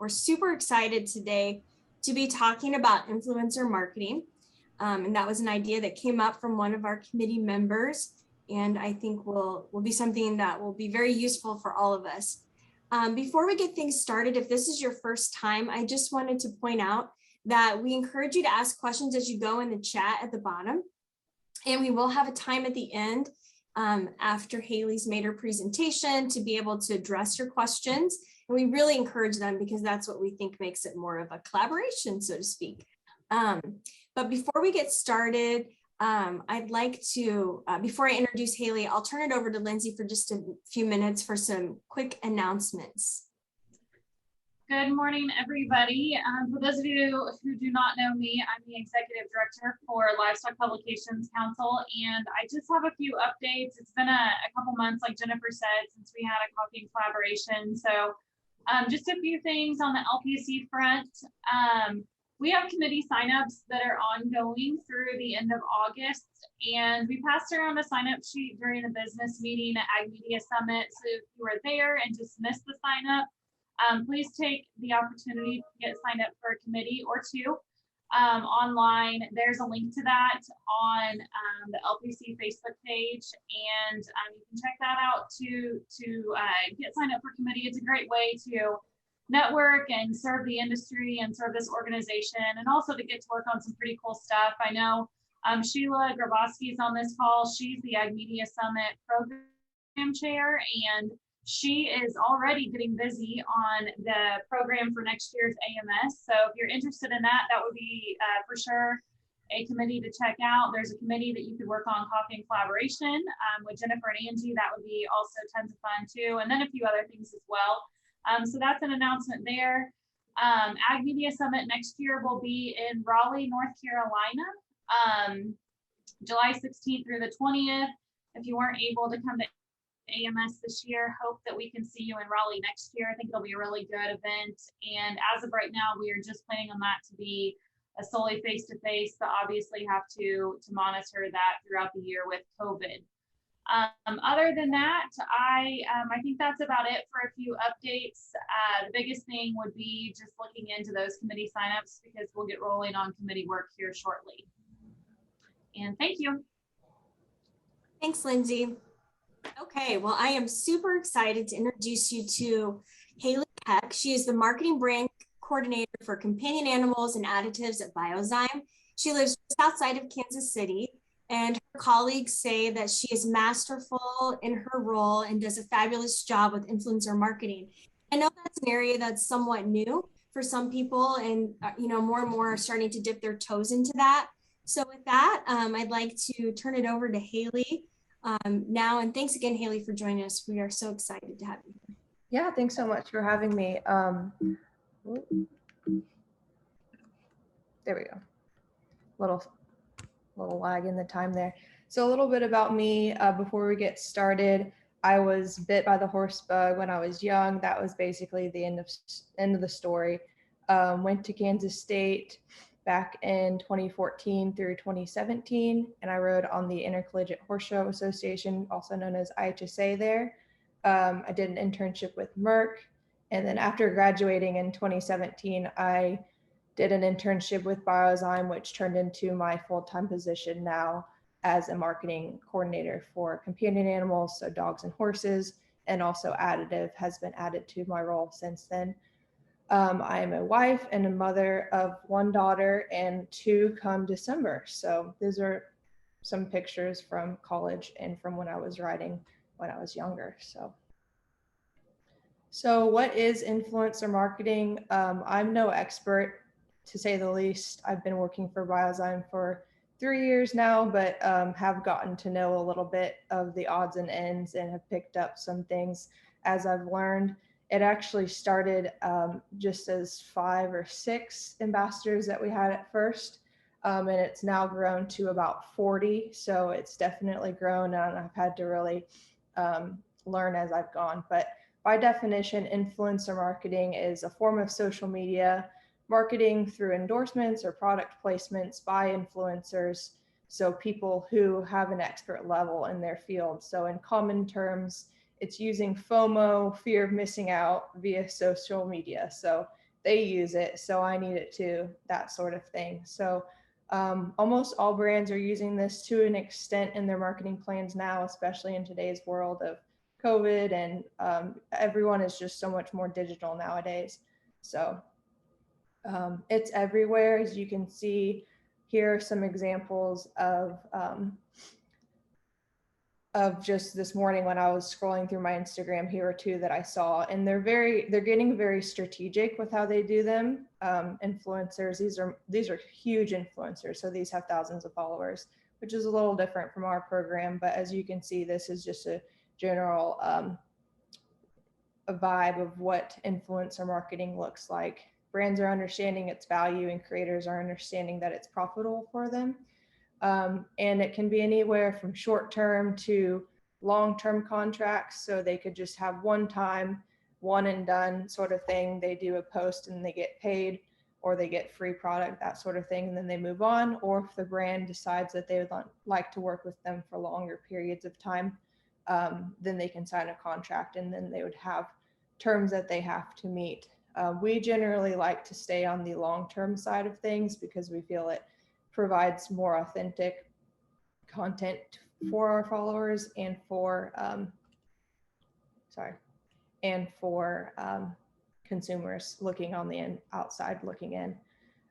We're super excited today to be talking about influencer marketing. And that was an idea that came up from one of our committee members. And I think will be something that will be very useful for all of us. Before we get things started, if this is your first time, I just wanted to point out that we encourage you to ask questions as you go in the chat at the bottom. And we will have a time at the end after Hayley's made her presentation to be able to address your questions. And we really encourage them because that's what we think makes it more of a collaboration, so to speak. But before we get started, I'd like to, before I introduce Hayley, I'll turn it over to Lindsay for just a few minutes for some quick announcements. Good morning, everybody. For those of you who do not know me, I'm the Executive Director for Livestock Publications Council, and I just have a few updates. It's been a couple months, like Jennifer said, since we had a coffee collaboration. So just a few things on the LPC front. We have committee signups that are ongoing through the end of August, and we passed around a sign-up sheet during the business meeting at Ag Media Summit. So if you were there and just missed the sign-up, please take the opportunity to get signed up for a committee or two online. There's a link to that on the LPC Facebook page, and you can check that out to get signed up for committee. It's a great way to network and serve the industry and serve this organization, and also to get to work on some pretty cool stuff. I know Sheila Grabowski is on this call. She's the Ag Media Summit program chair, and she is already getting busy on the program for next year's AMS. So if you're interested in that, that would be for sure a committee to check out. There's a committee that you could work on coffee and collaboration with Jennifer and Angie. That would be also tons of fun too. And then a few other things as well. So that's an announcement there. Ag Media Summit next year will be in Raleigh, North Carolina, July 16th through the 20th. If you weren't able to come to AMS this year, hope that we can see you in Raleigh next year. I think it'll be a really good event. And as of right now, we are just planning on that to be a solely face-to-face, but obviously have to monitor that throughout the year with COVID. Other than that, I think that's about it for a few updates. The biggest thing would be just looking into those committee signups because we'll get rolling on committee work here shortly. And thank you. Thanks, Lindsay. Okay, well, I am super excited to introduce you to Hayley Keck. She is the marketing brand coordinator for companion animals and additives at Biozyme. She lives just outside of Kansas City, and her colleagues say that she is masterful in her role and does a fabulous job with influencer marketing. I know that's an area that's somewhat new for some people, and more and more are starting to dip their toes into that. So with that, I'd like to turn it over to Hayley now, and thanks again, Hayley, for joining us. We are so excited to have you here. Yeah, thanks so much for having me. There we go. Little lag in the time there. So a little bit about me before we get started. I was bit by the horse bug when I was young. That was basically the end of the story. Went to Kansas State back in 2014 through 2017, and I rode on the Intercollegiate Horse Show Association, also known as IHSA there. I did an internship with Merck, and then after graduating in 2017, I did an internship with Biozyme, which turned into my full-time position now as a marketing coordinator for companion animals, so dogs and horses, and also additive has been added to my role since then. I am a wife and a mother of one daughter and two come December. So these are some pictures from college and from when I was riding when I was younger. So what is influencer marketing? I'm no expert, to say the least. I've been working for Biozyme for 3 years now, but have gotten to know a little bit of the odds and ends and have picked up some things as I've learned. It actually started just as 5 or 6 ambassadors that we had at first, and it's now grown to about 40. So it's definitely grown, and I've had to really learn as I've gone. But by definition, influencer marketing is a form of social media marketing through endorsements or product placements by influencers, so people who have an expert level in their field. So in common terms, it's using FOMO, fear of missing out, via social media. So they use it, so I need it too, that sort of thing. So almost all brands are using this to an extent in their marketing plans now, especially in today's world of COVID, and everyone is just so much more digital nowadays. So it's everywhere. As you can see, here are some examples of just this morning when I was scrolling through my Instagram. Here are two that I saw, and they're getting very strategic with how they do them. Influencers, these are huge influencers, so these have thousands of followers, which is a little different from our program. But as you can see, this is just a general a vibe of what influencer marketing looks like. Brands are understanding its value, and creators are understanding that it's profitable for them. And it can be anywhere from short-term to long-term contracts. So they could just have one time, one and done sort of thing. They do a post and they get paid, or they get free product, that sort of thing, and then they move on. Or if the brand decides that they would like to work with them for longer periods of time, then they can sign a contract, and then they would have terms that they have to meet. We generally like to stay on the long-term side of things because we feel it provides more authentic content for our followers and for consumers looking on the outside looking in.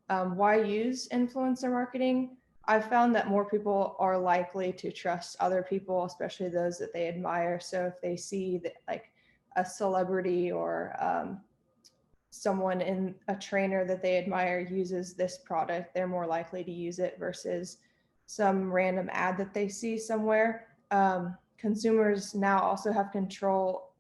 Why use influencer marketing? I've found that more people are likely to trust other people, especially those that they admire. So if they see that, like, a celebrity or someone in a trainer that they admire uses this product, they're more likely to use it versus some random ad that they see somewhere. Consumers now also have control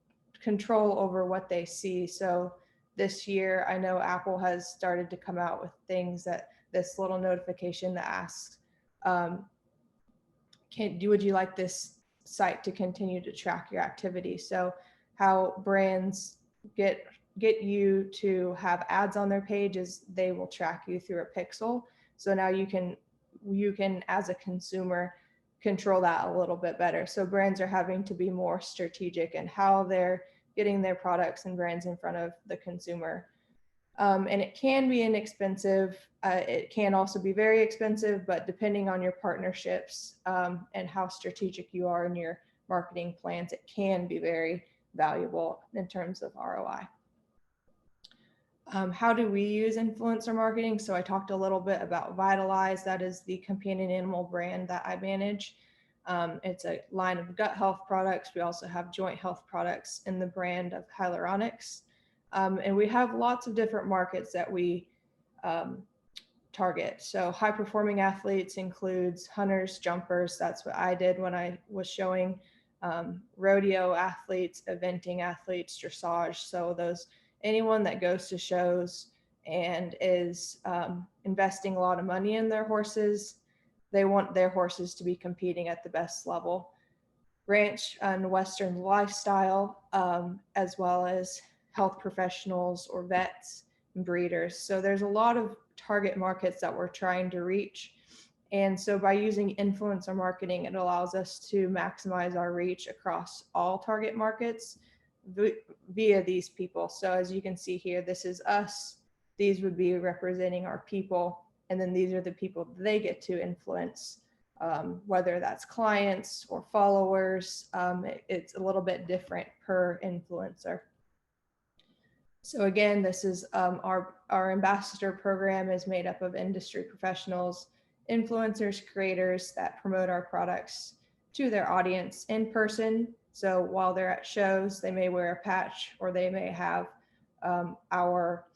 over what they see. So this year, I know Apple has started to come out with things that this little notification that asks, would you like this site to continue to track your activity? So how brands get you to have ads on their page is they will track you through a pixel. So now you can as a consumer control that a little bit better. So brands are having to be more strategic in how they're getting their products and brands in front of the consumer. And it can be inexpensive. It can also be very expensive, but depending on your partnerships and how strategic you are in your marketing plans, it can be very valuable in terms of ROI. How do we use influencer marketing? So I talked a little bit about Vitalize. That is the companion animal brand that I manage. It's a line of gut health products. We also have joint health products in the brand of hyaluronics. And we have lots of different markets that we target. So high performing athletes includes hunters, jumpers. That's what I did when I was showing. Rodeo athletes, eventing athletes, dressage. So anyone that goes to shows and is investing a lot of money in their horses, they want their horses to be competing at the best level. Ranch and Western lifestyle, as well as health professionals or vets and breeders. So there's a lot of target markets that we're trying to reach. And so by using influencer marketing, it allows us to maximize our reach across all target markets via these people. So as you can see here, this is us. These would be representing our people. And then these are the people they get to influence, whether that's clients or followers. It's a little bit different per influencer. So again, this is our ambassador program is made up of industry professionals, influencers, creators that promote our products to their audience in person. So while they're at shows, they may wear a patch, or they may have our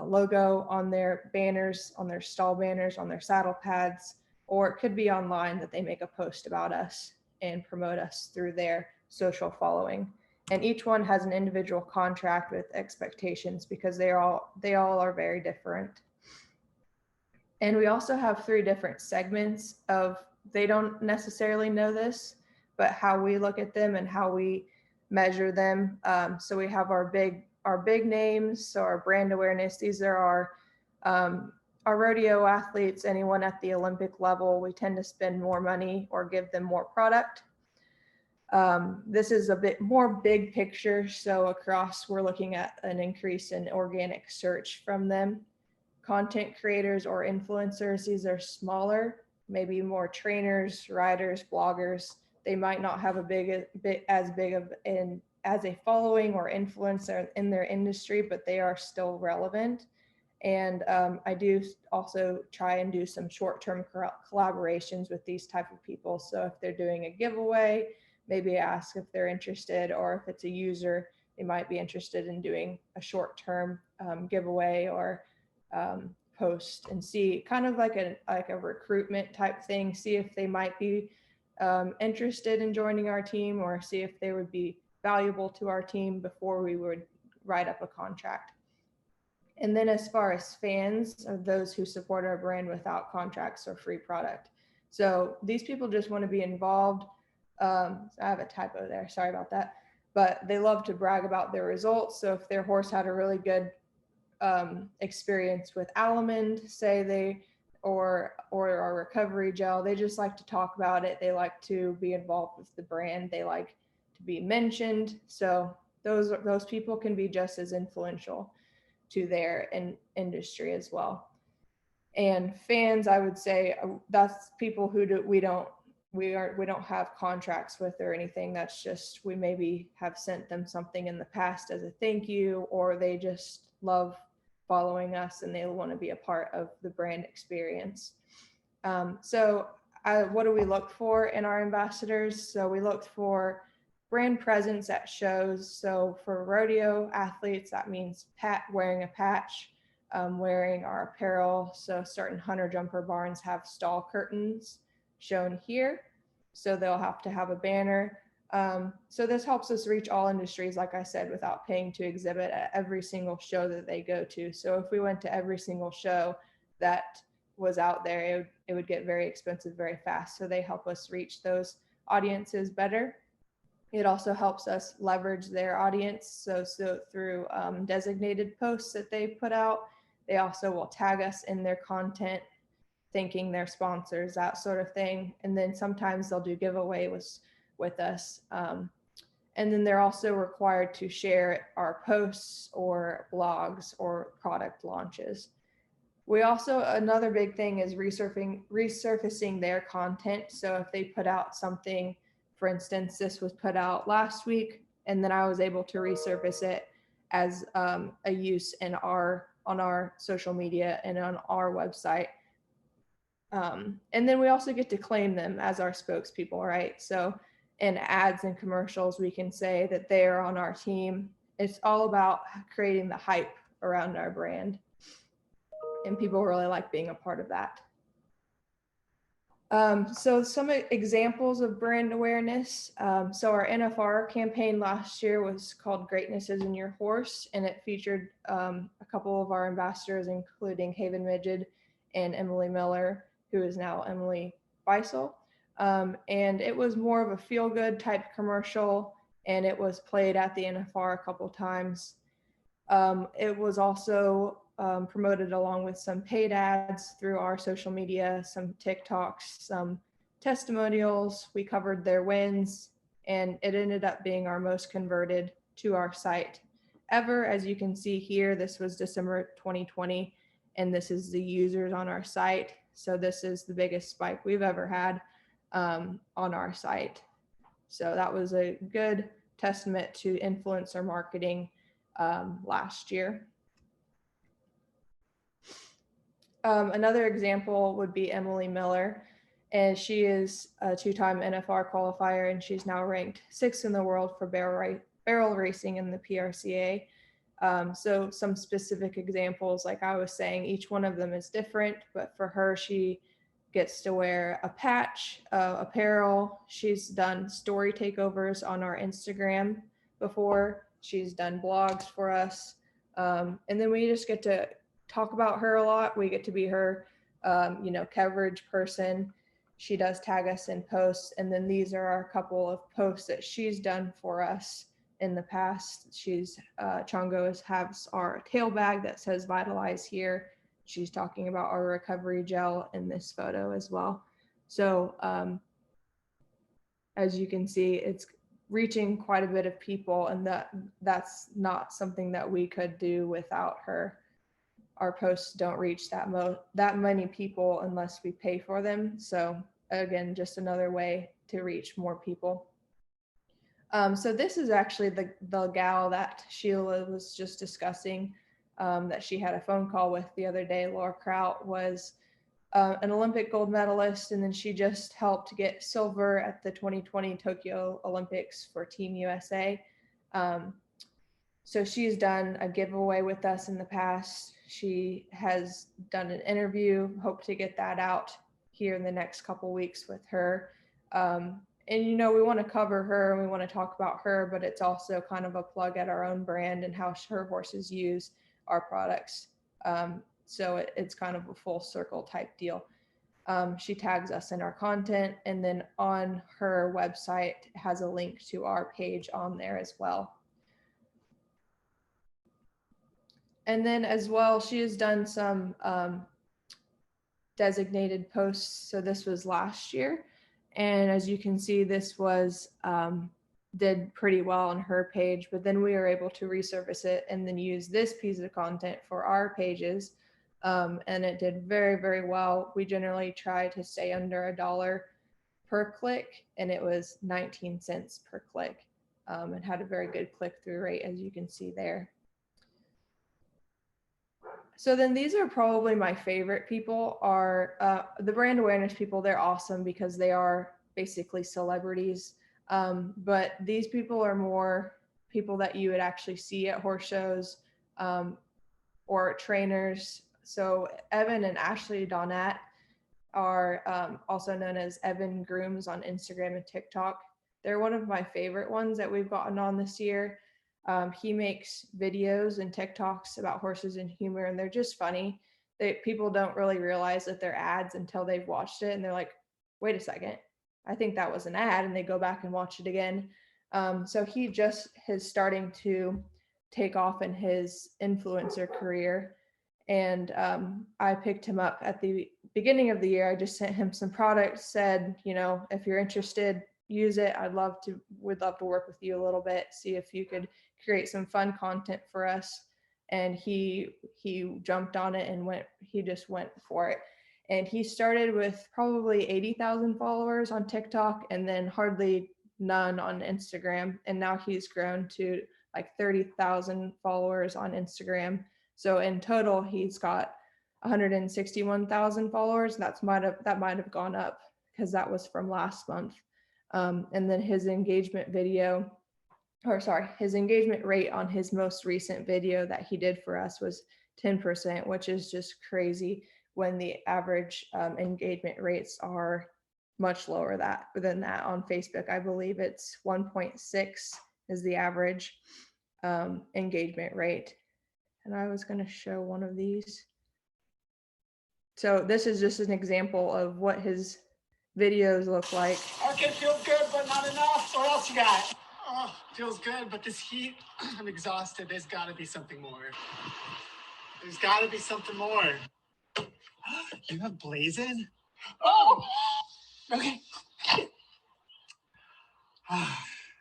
logo on their banners, on their stall banners, on their saddle pads, or it could be online that they make a post about us and promote us through their social following. And each one has an individual contract with expectations because they all are very different. And we also have 3 different segments of, they don't necessarily know this, but how we look at them and how we measure them. So we have our big names, so our brand awareness. These are our rodeo athletes, anyone at the Olympic level. We tend to spend more money or give them more product. This is a bit more big picture. So across, we're looking at an increase in organic search from them. Content creators or influencers, these are smaller, maybe more trainers, riders, bloggers. They might not have as big of as a following or influencer in their industry, but they are still relevant. And I do also try and do some short-term collaborations with these type of people. So if they're doing a giveaway, maybe ask if they're interested, or if it's a user, they might be interested in doing a short-term giveaway or post, and see kind of like a recruitment type thing, see if they might be interested in joining our team, or see if they would be valuable to our team before we would write up a contract. And then as far as fans, are those who support our brand without contracts or free product. So these people just want to be involved. I have a typo there, sorry about that. But they love to brag about their results. So if their horse had a really good experience with Alamond, say or our recovery gel, they just like to talk about it. They like to be involved with the brand. They like to be mentioned. So those people can be just as influential to their industry as well. And fans, I would say that's people who we don't have contracts with or anything. That's just, we maybe have sent them something in the past as a thank you, or they just love following us and they want to be a part of the brand experience. What do we look for in our ambassadors? So we looked for brand presence at shows. So for rodeo athletes, that means wearing a patch, wearing our apparel. So certain hunter jumper barns have stall curtains shown here. So they'll have to have a banner. So this helps us reach all industries, like I said, without paying to exhibit at every single show that they go to. So if we went to every single show that was out there, it would get very expensive very fast. So they help us reach those audiences better. It also helps us leverage their audience. So through designated posts that they put out, they also will tag us in their content, thanking their sponsors, that sort of thing. And then sometimes they'll do giveaways with us. And then they're also required to share our posts or blogs or product launches. Another big thing is resurfacing their content. So if they put out something, for instance, this was put out last week, and then I was able to resurface it as a use on our social media and on our website. And then we also get to claim them as our spokespeople, right? So in ads and commercials, we can say that they are on our team. It's all about creating the hype around our brand. And people really like being a part of that. So some examples of brand awareness. So our NFR campaign last year was called Greatness is in Your Horse, and it featured a couple of our ambassadors, including Haven Midget and Emily Miller, who is now Emily Beisel. And it was more of a feel-good type commercial, and it was played at the NFR a couple times. It was also promoted along with some paid ads through our social media, some TikToks, some testimonials. We covered their wins, and it ended up being our most converted to our site ever. As you can see here, this was December 2020, and this is the users on our site. So this is the biggest spike we've ever had on our site. So that was a good testament to influencer marketing last year. Another example would be Emily Miller, and she is a two-time NFR qualifier, and she's now ranked 6th in the world for barrel racing in the PRCA. So some specific examples, like I was saying, each one of them is different, but for her, she gets to wear a patch, apparel. She's done story takeovers on our Instagram before. She's done blogs for us. And then we just get to talk about her a lot. We get to be her, coverage person. She does tag us in posts. And then these are a couple of posts that she's done for us in the past. Chongo has our tail bag that says Vitalize here. She's talking about our recovery gel in this photo as well. So as you can see, reaching quite a bit of people, and that's not something that we could do without her. Our posts don't reach that many people unless we pay for them. So again, just another way to reach more people. So this is actually the gal that Sheila was just discussing, that she had a phone call with the other day. Laura Kraut was an Olympic gold medalist, and then she just helped get silver at the 2020 Tokyo Olympics for Team USA. So she's done a giveaway with us in the past. She has done an interview, hope to get that out here in the next couple weeks with her. And, you know, we want to cover her and we want to talk about her, but it's also kind of a plug at our own brand and how her horses use our products. So it's kind of a full circle type deal. She tags us in our content, and then on her website has a link to our page on there as well. And then as well, she has done some designated posts. So this was last year. And as you can see, this was did pretty well on her page, but then we were able to resurface it and then use this piece of content for our pages. And it did very, very well. We generally try to stay under $1 per click, and it was 19 cents per click. It had a very good click-through rate, as you can see there. So then these are probably my favorite people are the brand awareness people. They're awesome because they are basically celebrities. But these people are more people that you would actually see at horse shows or trainers. So Evan and Ashley Donat are also known as Evan Grooms on Instagram and TikTok. They're one of my favorite ones that we've gotten on this year. He makes videos and TikToks about horses and humor, and they're just funny. People don't really realize that they're ads until they've watched it, and they're like, wait a second, I think that was an ad, and they go back and watch it again. So he just is starting to take off in his influencer career, and I picked him up at the beginning of the year. I just sent him some products, said, you know, if you're interested, use it. Would love to work with you a little bit, see if you could create some fun content for us. And he jumped on it and he just went for it. And he started with probably 80,000 followers on TikTok and then hardly none on Instagram. And now he's grown to like 30,000 followers on Instagram. So in total, he's got 161,000 followers. That might have gone up because that was from last month. And then his engagement rate on his most recent video that he did for us was 10%, which is just crazy when the average engagement rates are much lower than that on Facebook. I believe it's 1.6 is the average engagement rate. And I was going to show one of these. So this is just an example of what his videos look like. Okay, feels good, but not enough. What else you got? Oh, feels good, but this heat, I'm exhausted. There's got to be something more. There's got to be something more. You have blazing? Oh! Okay.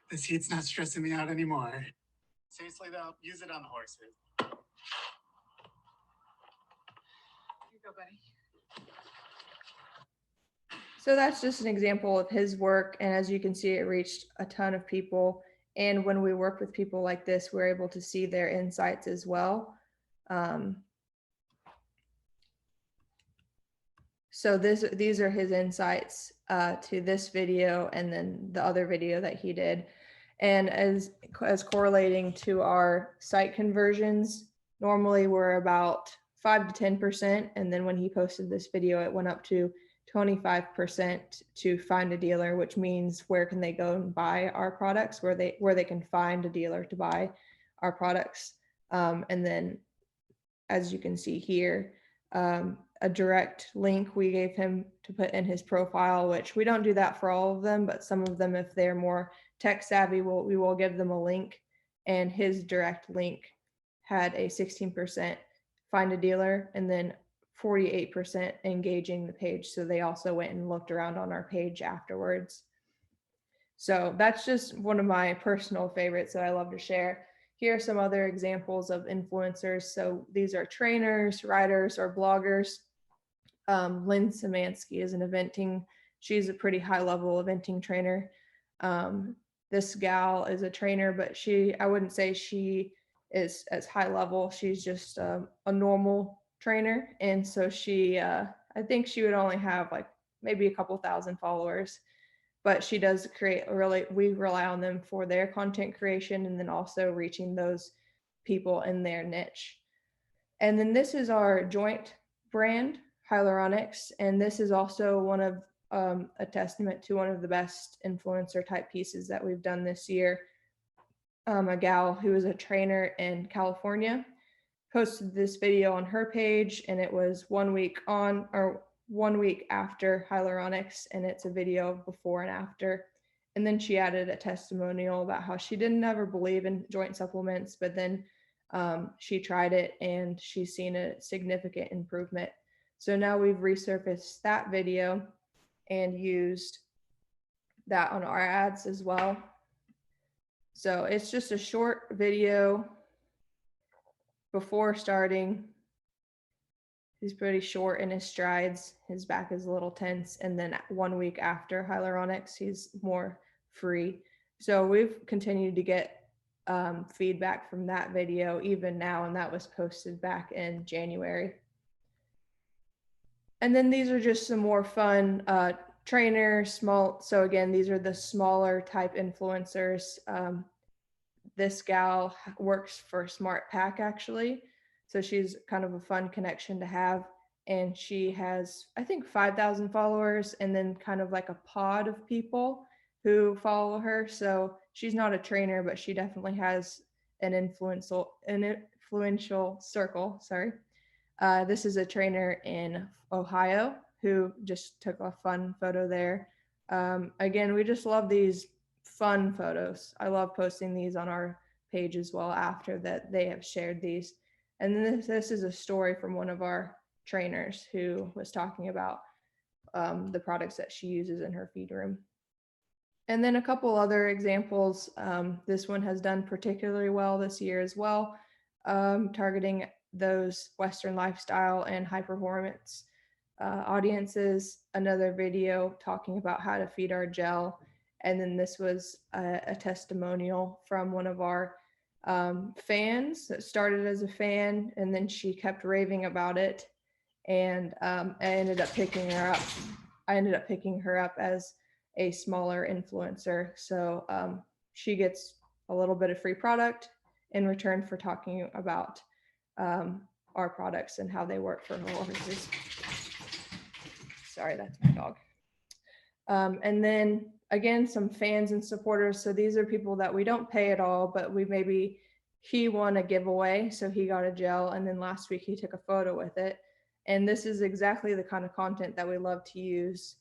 This heat's not stressing me out anymore. Seriously, though, use it on the horses. Here you go, buddy. So that's just an example of his work. And as you can see, it reached a ton of people. And when we work with people like this, we're able to see their insights as well. So these are his insights to this video and then the other video that he did. And as correlating to our site conversions, normally we're about 5 to 10%. And then when he posted this video, it went up to 25% to find a dealer, which means where can they go and buy our products, where they can find a dealer to buy our products. And then as you can see here, a direct link we gave him to put in his profile, which we don't do that for all of them, but some of them, if they're more tech savvy, we will give them a link. And his direct link had a 16% find a dealer and then 48% engaging the page. So they also went and looked around on our page afterwards. So that's just one of my personal favorites that I love to share. Here are some other examples of influencers. So these are trainers, writers, or bloggers. Lynn Szymanski is an eventing. She's a pretty high level eventing trainer. This gal is a trainer, but I wouldn't say she is as high level. She's just a normal trainer. And so I think she would only have like maybe a couple thousand followers, but she does we rely on them for their content creation and then also reaching those people in their niche. And then this is our joint brand, hyaluronics. And this is also one of a testament to one of the best influencer type pieces that we've done this year. A gal who is a trainer in California posted this video on her page, and it was 1 week on or 1 week after hyaluronics, and it's a video of before and after. And then she added a testimonial about how she didn't ever believe in joint supplements, but then she tried it and she's seen a significant improvement. So now we've resurfaced that video and used that on our ads as well. So it's just a short video before starting. He's pretty short in his strides. His back is a little tense. And then 1 week after hyaluronics, he's more free. So we've continued to get feedback from that video even now, and that was posted back in January. And then these are just some more fun trainers, so again, these are the smaller type influencers. This gal works for Smart Pack actually. So she's kind of a fun connection to have. And she has, I think, 5,000 followers and then kind of like a pod of people who follow her. So she's not a trainer, but she definitely has an influential circle. Sorry. This is a trainer in Ohio who just took a fun photo there. Again, we just love these fun photos. I love posting these on our page as well after that they have shared these. And then this is a story from one of our trainers who was talking about the products that she uses in her feed room. And then a couple other examples. This one has done particularly well this year as well, targeting those Western lifestyle and high performance audiences. Another video talking about how to feed our gel. And then this was a testimonial from one of our fans that started as a fan, and then she kept raving about it. And I ended up picking her up as a smaller influencer. So she gets a little bit of free product in return for talking about our products and how they work for her horses. Sorry, that's my dog. And then again, some fans and supporters. So these are people that we don't pay at all, but he won a giveaway. So he got a gel, and then last week he took a photo with it. And this is exactly the kind of content that we love to use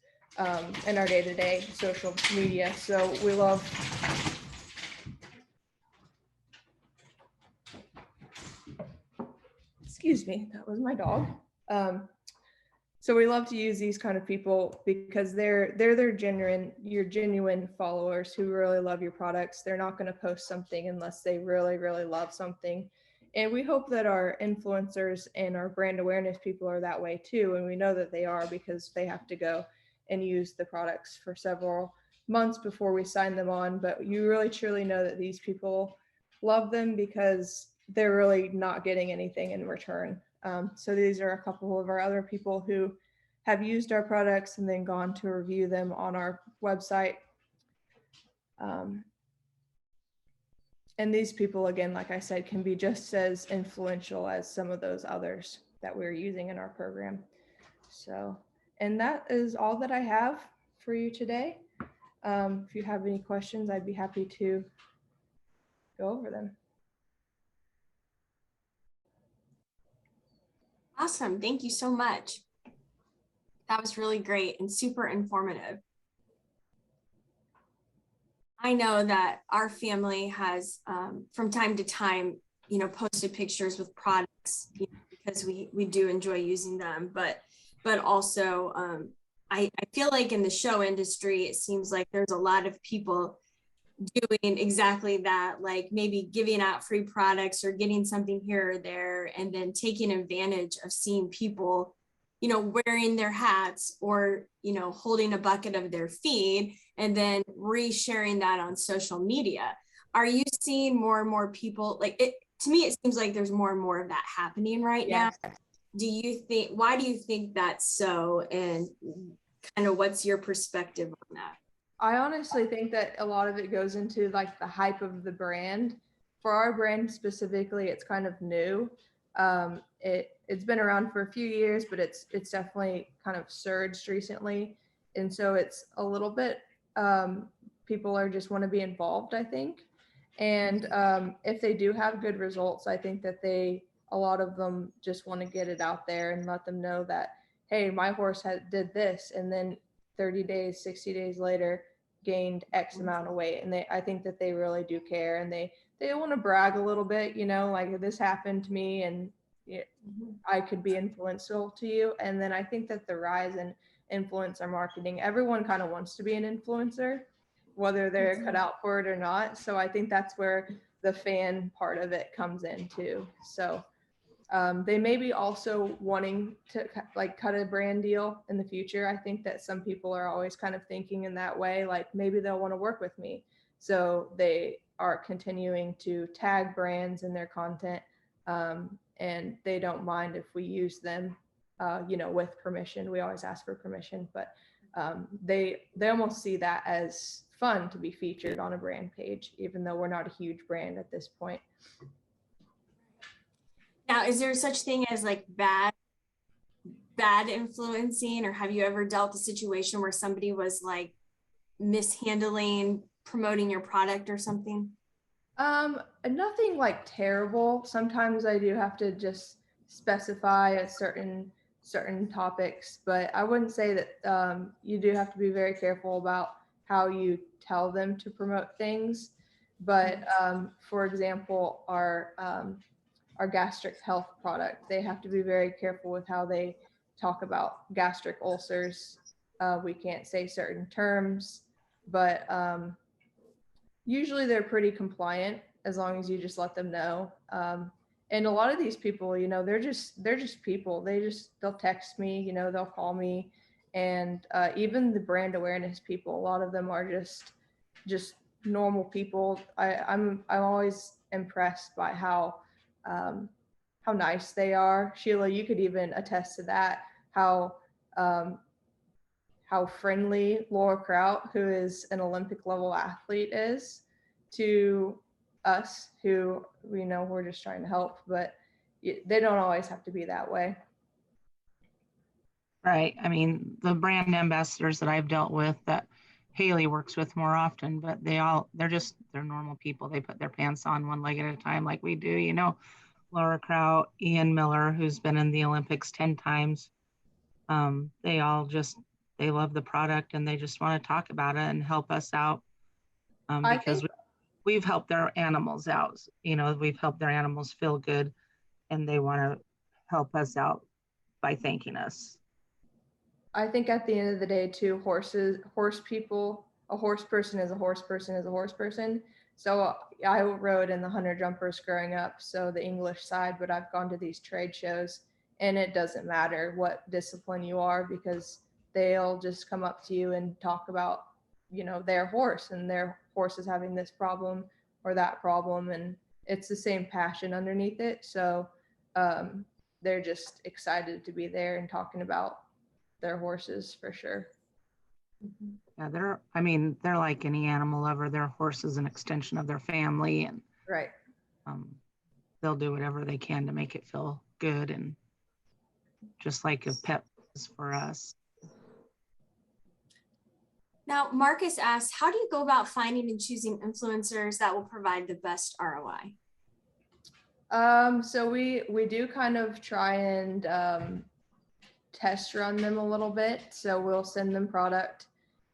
in our day-to-day social media. So we love excuse me, that was my dog. So we love to use these kind of people because they're your genuine followers who really love your products. They're not going to post something unless they really, really love something. And we hope that our influencers and our brand awareness people are that way too. And we know that they are because they have to go and use the products for several months before we sign them on. But you really truly know that these people love them because they're really not getting anything in return. So these are a couple of our other people who have used our products and then gone to review them on our website. And these people, again, like I said, can be just as influential as some of those others that we're using in our program. So, and that is all that I have for you today. If you have any questions, I'd be happy to go over them. Awesome. Thank you so much. That was really great and super informative. I know that our family has, from time to time, posted pictures with products because we do enjoy using them, but also I feel like in the show industry, it seems like there's a lot of people doing exactly that, like maybe giving out free products or getting something here or there, and then taking advantage of seeing people, wearing their hats or, holding a bucket of their feed and then resharing that on social media. Are you seeing more and more people like it? To me, it seems like there's more and more of that happening right now. Why do you think that's so? And kind of what's your perspective on that? I honestly think that a lot of it goes into like the hype of the brand. For our brand specifically, it's kind of new. It's been around for a few years, but it's definitely kind of surged recently, and so it's a little bit people are just want to be involved, I think. And if they do have good results, I think that a lot of them just want to get it out there and let them know that, hey, my horse did this, and then 30 days, 60 days later, gained X amount of weight. And I think that they really do care, and they want to brag a little bit, like this happened to me and I could be influential to you. And then I think that the rise in influencer marketing, everyone kind of wants to be an influencer, whether they're cut out for it or not. So I think that's where the fan part of it comes in too. So they may be also wanting to like cut a brand deal in the future. I think that some people are always kind of thinking in that way, like maybe they'll want to work with me. So they are continuing to tag brands in their content, and they don't mind if we use them, with permission. We always ask for permission, but they almost see that as fun to be featured on a brand page, even though we're not a huge brand at this point. Now, is there such thing as like bad influencing, or have you ever dealt a situation where somebody was like mishandling promoting your product or something? Nothing like terrible. Sometimes I do have to just specify a certain topics, but I wouldn't say that you do have to be very careful about how you tell them to promote things. But for example, our gastric health product, they have to be very careful with how they talk about gastric ulcers. We can't say certain terms, but usually they're pretty compliant as long as you just let them know. And a lot of these people, they're just people. They'll text me, they'll call me, and even the brand awareness people, a lot of them are just normal people. I'm always impressed by how nice they are. Sheila, you could even attest to that, how friendly Laura Kraut, who is an Olympic level athlete, is to us who, we're just trying to help, but they don't always have to be that way. Right. I mean, the brand ambassadors that I've dealt with that Hayley works with more often, but they're normal people. They put their pants on one leg at a time like we do, Laura Kraut, Ian Miller, who's been in the Olympics 10 times. They love the product and they just want to talk about it and help us out because we've helped their animals out. We've helped their animals feel good, and they want to help us out by thanking us. I think at the end of the day too, horse people, a horse person is a horse person is a horse person. So I rode in the hunter jumpers growing up, so the English side, but I've gone to these trade shows and it doesn't matter what discipline you are, because they'll just come up to you and talk about, their horse, and their horse is having this problem or that problem. And it's the same passion underneath it. So they're just excited to be there and talking about their horses for sure. Yeah, they're like any animal lover. Their horse is an extension of their family, and right. They'll do whatever they can to make it feel good, and just like a pet is for us. Now, Marcus asks, how do you go about finding and choosing influencers that will provide the best ROI? So we do kind of try and test run them a little bit. So we'll send them product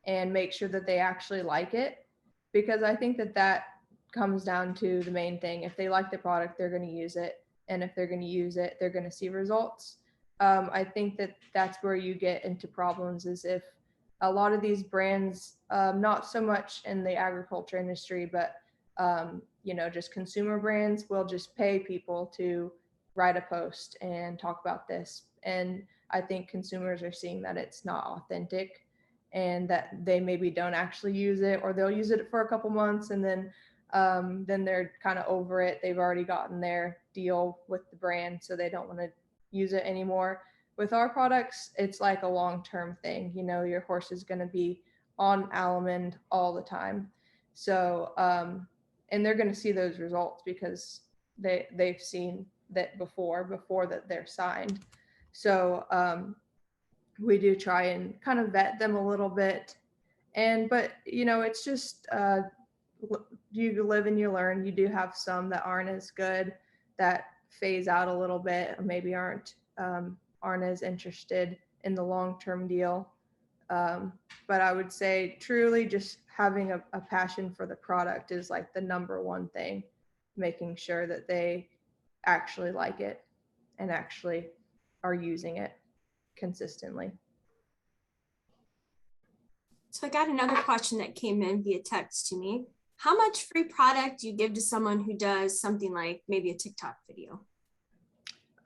and make sure that they actually like it, because I think that comes down to the main thing. If they like the product, they're going to use it. And if they're going to use it, they're going to see results. I think that that's where you get into problems, is if a lot of these brands, not so much in the agriculture industry, but just consumer brands will just pay people to write a post and talk about this. And I think consumers are seeing that it's not authentic and that they maybe don't actually use it, or they'll use it for a couple months and then they're kind of over it. They've already gotten their deal with the brand, so they don't want to use it anymore. With our products, it's like a long-term thing. Your horse is going to be on almond all the time. So, and they're going to see those results because they've seen that before that they're signed. So we do try and kind of vet them a little bit. But it's just, you live and you learn. You do have some that aren't as good, that phase out a little bit, or maybe aren't as interested in the long-term deal. But I would say truly just having a passion for the product is like the number one thing, making sure that they actually like it and actually are using it consistently. So I got another question that came in via text to me. How much free product do you give to someone who does something like maybe a TikTok video?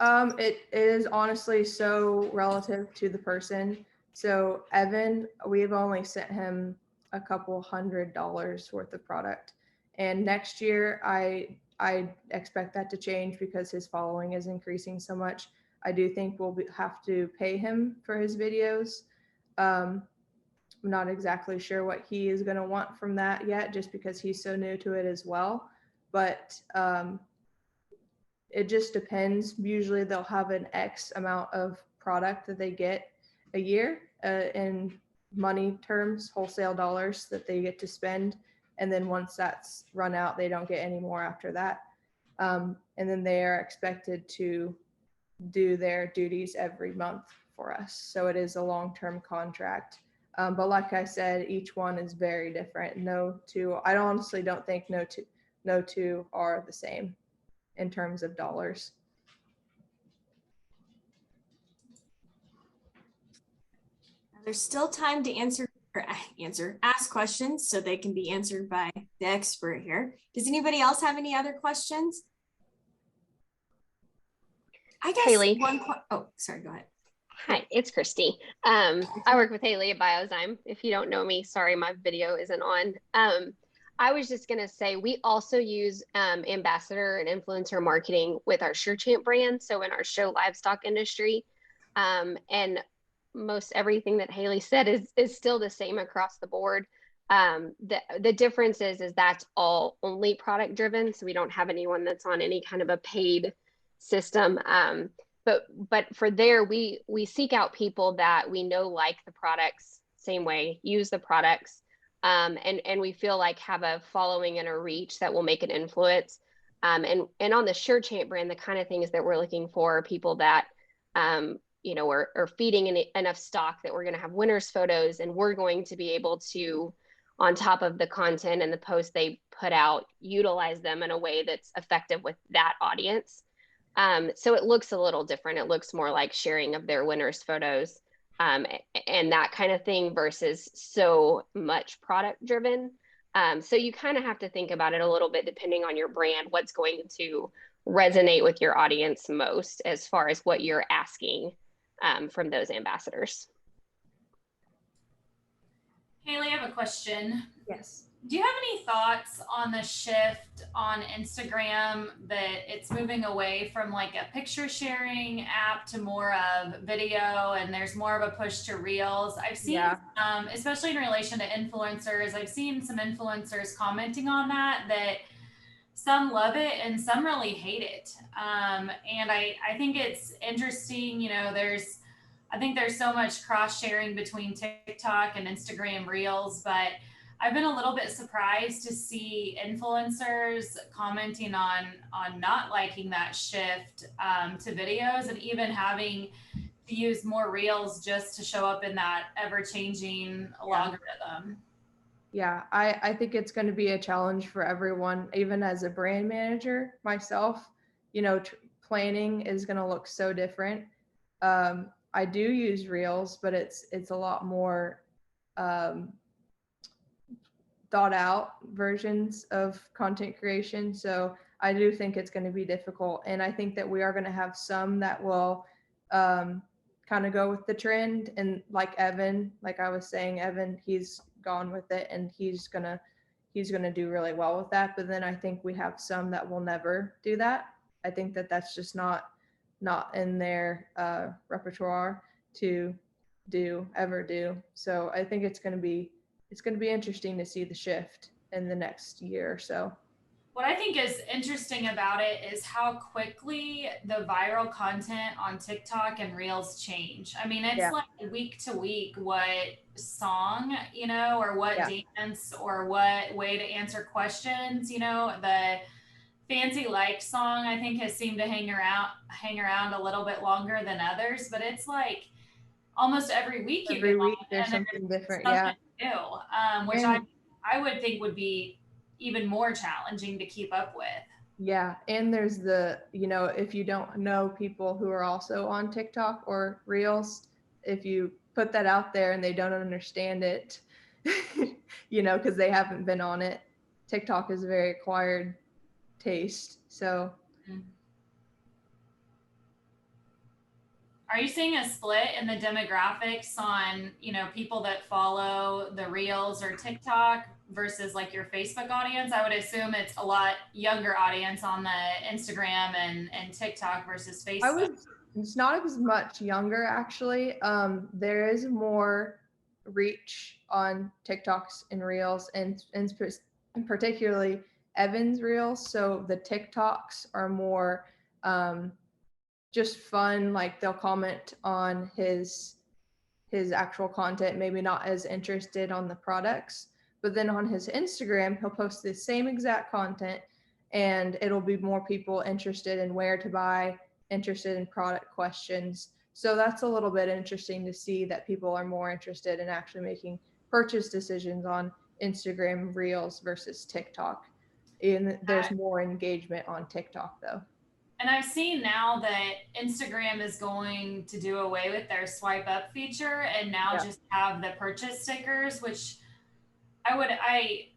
It is honestly so relative to the person. So Evan, we've only sent him a couple $100 worth of product. And next year, I expect that to change because his following is increasing so much. I do think we'll have to pay him for his videos. I'm not exactly sure what he is going to want from that yet, just because he's so new to it as well. But it just depends. Usually they'll have an X amount of product that they get a year in money terms, wholesale dollars that they get to spend. And then once that's run out, they don't get any more after that. And then they are expected to do their duties every month for us. So it is a long-term contract. But like I said, each one is very different. I honestly don't think no two are the same in terms of dollars. There's still time to ask questions so they can be answered by the expert here. Does anybody else have any other questions? I guess Hayley. Oh, sorry, go ahead. Hi, it's Christy. I work with Hayley at Biozyme. If you don't know me, sorry, my video isn't on. I was just going to say, we also use ambassador and influencer marketing with our SureChamp brand. So in our show livestock industry, and most everything that Hayley said is still the same across the board. The difference is that's all only product driven. So we don't have anyone that's on any kind of a paid system. But for there, we seek out people that we know like the products same way, use the products, and we feel like have a following and a reach that will make an influence. And on the SureChamp brand, the kind of things that we're looking for are people that are feeding enough stock that we're going to have winners photos, and we're going to be able to, on top of the content and the posts they put out, utilize them in a way that's effective with that audience. So it looks a little different. It looks more like sharing of their winners photos and that kind of thing versus so much product driven. So you kind of have to think about it a little bit depending on your brand, what's going to resonate with your audience most as far as what you're asking from those ambassadors. Hayley, I have a question. Yes. Do you have any thoughts on the shift on Instagram that it's moving away from like a picture sharing app to more of video, and there's more of a push to reels? I've seen, especially in relation to influencers, I've seen some influencers commenting on that some love it and some really hate it. And I think it's interesting, I think there's so much cross sharing between TikTok and Instagram reels, but I've been a little bit surprised to see influencers commenting on not liking that shift to videos, and even having to use more reels just to show up in that ever-changing algorithm. Yeah, I think it's going to be a challenge for everyone, even as a brand manager myself. Planning is going to look so different. I do use Reels, but it's a lot more thought out versions of content creation. So I do think it's going to be difficult. And I think that we are going to have some that will kind of go with the trend. And like Evan, like I was saying, Evan, he's gone with it and he's going to do really well with that. But then I think we have some that will never do that. I think that that's just not in their repertoire to ever do. So I think it's going to be interesting to see the shift in the next year or so. What I think is interesting about it is how quickly the viral content on TikTok and Reels change. I mean, it's like week to week what song, or what dance or what way to answer questions, the fancy like song I think has seemed to hang around a little bit longer than others, but it's like almost every week there's something different. New, which I would think would be even more challenging to keep up with. Yeah, and there's if you don't know people who are also on TikTok or Reels, if you put that out there and they don't understand it, because they haven't been on it, TikTok is a very acquired taste. So Are you seeing a split in the demographics on, people that follow the Reels or TikTok versus like your Facebook audience? I would assume it's a lot younger audience on the Instagram and TikTok versus Facebook. It's not as much younger, actually. There is more reach on TikToks and Reels, and particularly Evan's Reels. So the TikToks are more just fun, like they'll comment on his actual content, maybe not as interested on the products, but then on his Instagram he'll post the same exact content and it'll be more people interested in where to buy, interested in product questions. So that's a little bit interesting to see that people are more interested in actually making purchase decisions on Instagram Reels versus TikTok. And there's more engagement on TikTok though. And I've seen now that Instagram is going to do away with their swipe up feature and now just have the purchase stickers, which I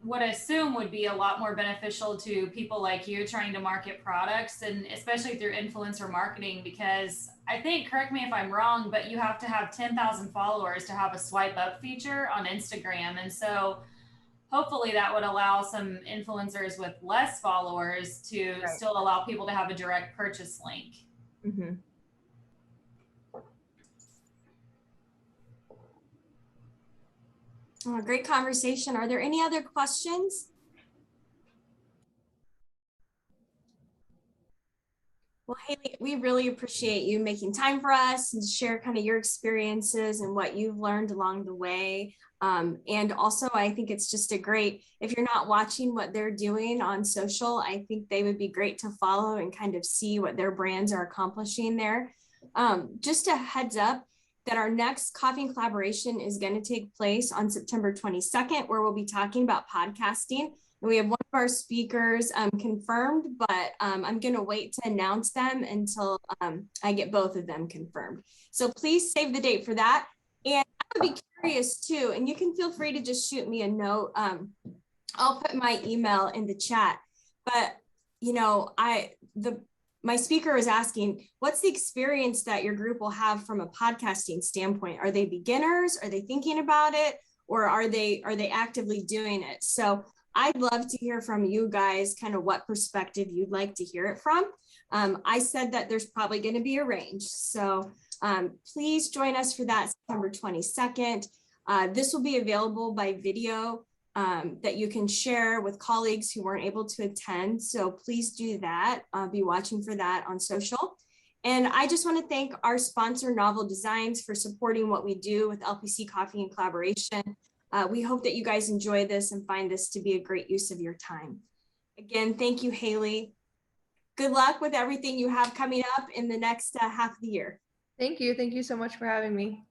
would assume would be a lot more beneficial to people like you trying to market products, and especially through influencer marketing, because I think, correct me if I'm wrong, but you have to have 10,000 followers to have a swipe up feature on Instagram. And so hopefully that would allow some influencers with less followers to still allow people to have a direct purchase link. Mm-hmm. Oh, great conversation. Are there any other questions? Well, Hayley, we really appreciate you making time for us and to share kind of your experiences and what you've learned along the way. And also, I think it's just if you're not watching what they're doing on social, I think they would be great to follow and kind of see what their brands are accomplishing there. Just a heads up that our next coffee collaboration is going to take place on September 22nd, where we'll be talking about podcasting. And we have one of our speakers confirmed, but I'm going to wait to announce them until I get both of them confirmed. So please save the date for that. And I would be curious too, and you can feel free to just shoot me a note. I'll put my email in the chat, but my speaker was asking, what's the experience that your group will have from a podcasting standpoint? Are they beginners? Are they thinking about it? Or are they actively doing it? So I'd love to hear from you guys, kind of what perspective you'd like to hear it from. I said that there's probably going to be a range. So please join us for that September 22nd. This will be available by video that you can share with colleagues who weren't able to attend. So please do that. Be watching for that on social. And I just want to thank our sponsor, Novel Designs, for supporting what we do with LPC Coffee and Collaboration. We hope that you guys enjoy this and find this to be a great use of your time. Again, thank you, Hayley. Good luck with everything you have coming up in the next half of the year. Thank you. Thank you so much for having me.